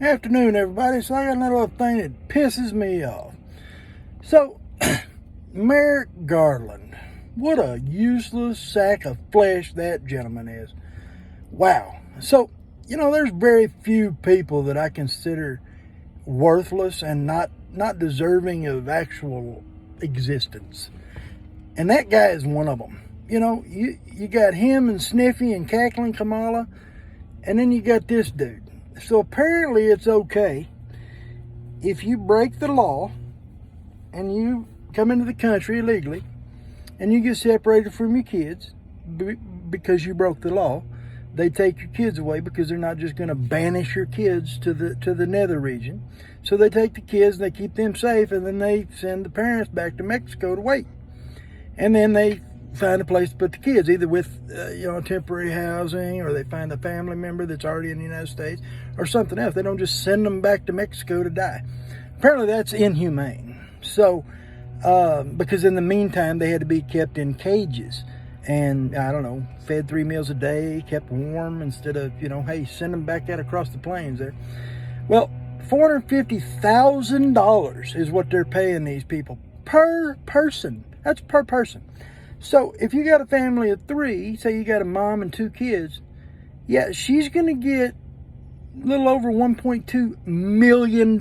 Afternoon, everybody. So I got another little thing that pisses me off. So, Merrick Garland, what a useless sack of flesh that gentleman is. Wow. So, there's very few people that I consider worthless and not deserving of actual existence. And that guy is one of them. You got him and Sniffy and Cackling Kamala, and then you got this dude. So apparently it's okay if you break the law and you come into the country illegally and you get separated from your kids because you broke the law. They take your kids away because they're not just going to banish your kids to the nether region. So they take the kids and they keep them safe, and then they send the parents back to Mexico to wait. And then they find a place to put the kids, either with temporary housing, or they find a family member that's already in the United States, or something else. They don't just send them back to Mexico to die. Apparently that's inhumane. So because in the meantime they had to be kept in cages and fed 3 meals a day, kept warm, instead of hey, send them back out across the plains there. Well, $450,000 is what they're paying these people per person. That's per person. So if you got a family of 3, say you got a mom and 2 kids, yeah, she's going to get a little over $1.2 million.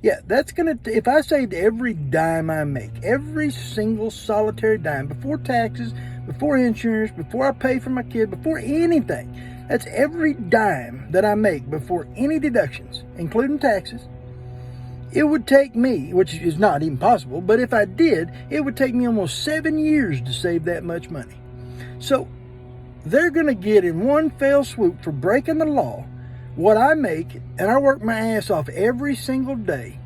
Yeah, that's going to, if I saved every dime I make, every single solitary dime, before taxes, before insurance, before I pay for my kid, before anything, that's every dime that I make before any deductions, including taxes. It would take me, which is not even possible, but if I did, it would take me almost 7 years to save that much money. So they're going to get in one fell swoop for breaking the law what I make, and I work my ass off every single day.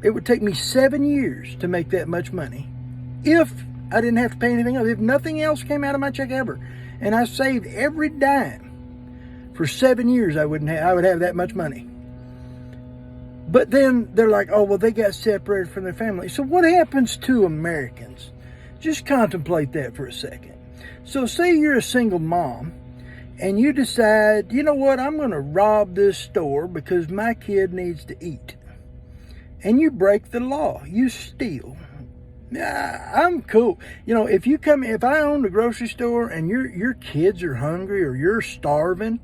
It would take me 7 years to make that much money if I didn't have to pay anything else, if nothing else came out of my check ever, and I saved every dime for 7 years. I would have that much money. But then they're like, oh, well, they got separated from their family. So what happens to Americans? Just contemplate that for a second. So say you're a single mom and you decide, you know what, I'm going to rob this store because my kid needs to eat. And you break the law. You steal. I'm cool. If I owned a grocery store and your kids are hungry, or you're starving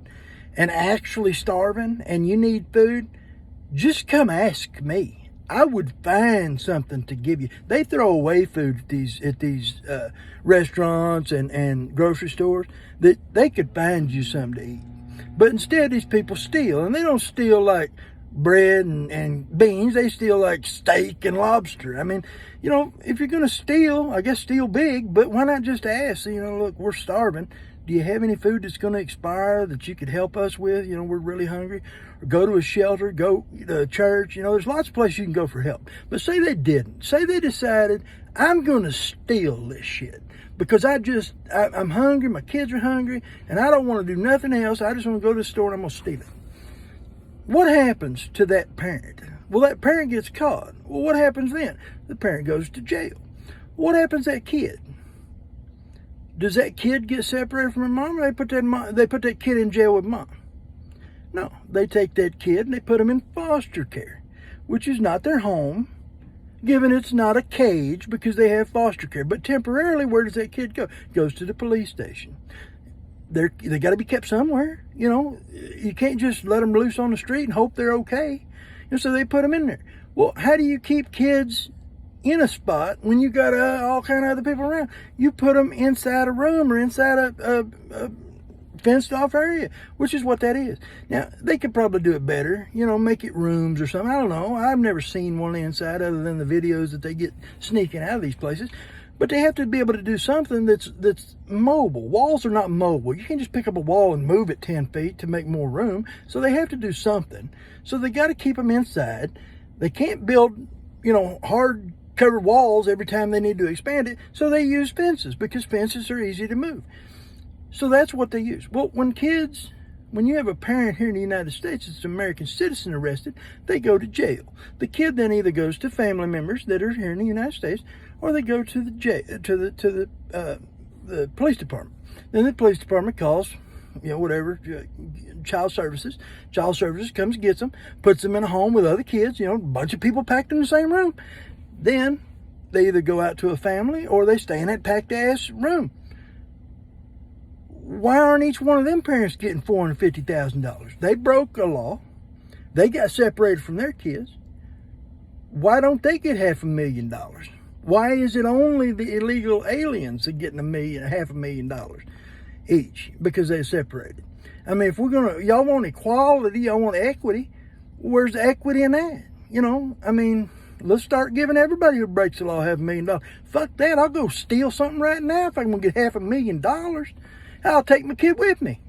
and actually starving and you need food, just come ask me. I would find something to give you. They throw away food at these restaurants and grocery stores that they could find you something to eat. But instead, these people steal, and they don't steal like bread and beans. They steal like steak and lobster. I mean, if you're going to steal, I guess steal big, but why not just ask? Look, we're starving. Do you have any food that's going to expire that you could help us with? We're really hungry. Or go to a shelter, go to a church. There's lots of places you can go for help. But say they didn't. Say they decided, I'm going to steal this shit because I'm hungry, my kids are hungry, and I don't want to do nothing else. I just want to go to the store and I'm going to steal it. What happens to that parent? Well, that parent gets caught. Well, what happens then? The parent goes to jail. What happens to that kid? Does that kid get separated from her mom, or they put that kid in jail with mom? No, they take that kid and they put him in foster care, which is not their home, given it's not a cage because they have foster care. But temporarily, where does that kid go? Goes to the police station. They got to be kept somewhere. You can't just let them loose on the street and hope they're okay. So they put them in there. Well, how do you keep kids in a spot when you got all kind of other people around? You put them inside a room or inside a fenced off area, which is what that is. Now, they could probably do it better, make it rooms or something. I don't know. I've never seen one inside other than the videos that they get sneaking out of these places. But they have to be able to do something that's mobile. Walls are not mobile. You can't just pick up a wall and move it 10 feet to make more room. So they have to do something. So they got to keep them inside. They can't build, hard covered walls every time they need to expand it. So they use fences because fences are easy to move. So that's what they use. Well, when you have a parent here in the United States that's an American citizen arrested, they go to jail. The kid then either goes to family members that are here in the United States, or they go to the jail, to the police department. Then the police department calls, child services. Child services comes, gets them, puts them in a home with other kids, a bunch of people packed in the same room. Then they either go out to a family or they stay in that packed ass room. Why aren't each one of them parents getting $450,000? They broke a law. They got separated from their kids. Why don't they get $500,000? Why is it only the illegal aliens that getting $500,000 each because they're separated? I mean, if y'all want equality, y'all want equity, where's the equity in that? Let's start giving everybody who breaks the law $500,000. Fuck that, I'll go steal something right now if I'm gonna get $500,000. I'll take my kid with me.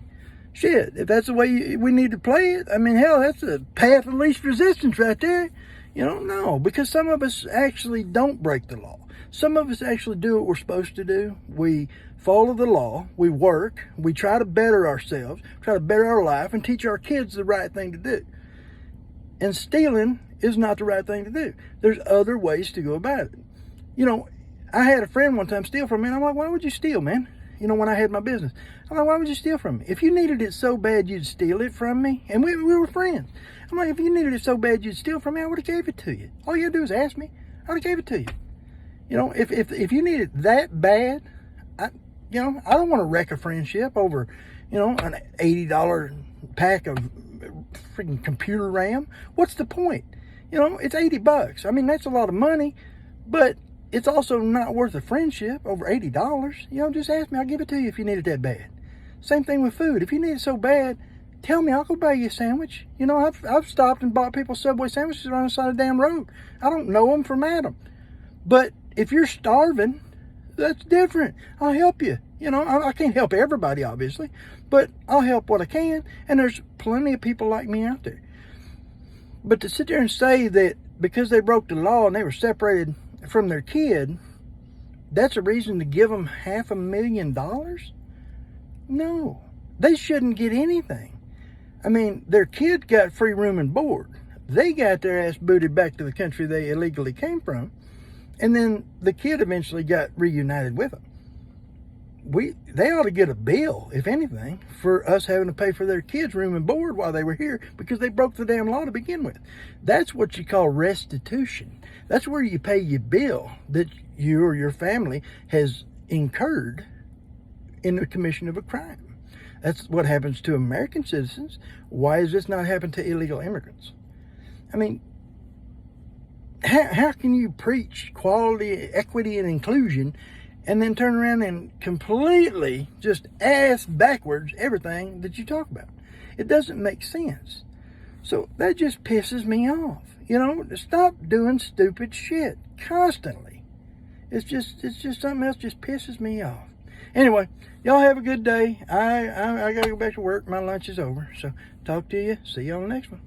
Shit, if that's the way we need to play it, hell, that's the path of least resistance right there. No, because some of us actually don't break the law. Some of us actually do what we're supposed to do. We follow the law, we work, we try to better ourselves, try to better our life, and teach our kids the right thing to do. And stealing is not the right thing to do. There's other ways to go about it. I had a friend one time steal from me, and I'm like, why would you steal, man? When I had my business. I'm like, why would you steal from me? If you needed it so bad you'd steal it from me, and we were friends. I'm like, if you needed it so bad you'd steal from me, I would have gave it to you. All you had to do is ask me. I would have gave it to you. If you need it that bad, I don't want to wreck a friendship over, an $80 pack of freaking computer RAM. What's the point? It's $80. That's a lot of money, but it's also not worth a friendship over $80. Just ask me. I'll give it to you if you need it that bad. Same thing with food. If you need it so bad, tell me. I'll go buy you a sandwich. I've stopped and bought people Subway sandwiches on the side of the damn road. I don't know them from Adam. But if you're starving, that's different. I'll help you. I can't help everybody, obviously, but I'll help what I can. And there's plenty of people like me out there. But to sit there and say that because they broke the law and they were separated from their kid, that's a reason to give them $500,000? No, they shouldn't get anything. Their kid got free room and board. They got their ass booted back to the country they illegally came from, and then the kid eventually got reunited with them. They ought to get a bill, if anything, for us having to pay for their kids' room and board while they were here because they broke the damn law to begin with. That's what you call restitution. That's where you pay your bill that you or your family has incurred in the commission of a crime. That's what happens to American citizens. Why does this not happen to illegal immigrants? How can you preach quality, equity, and inclusion and then turn around and completely just ass backwards everything that you talk about? It doesn't make sense. So that just pisses me off. Stop doing stupid shit constantly. It's just something else just pisses me off. Anyway, y'all have a good day. I gotta go back to work. My lunch is over. So talk to you. See you on the next one.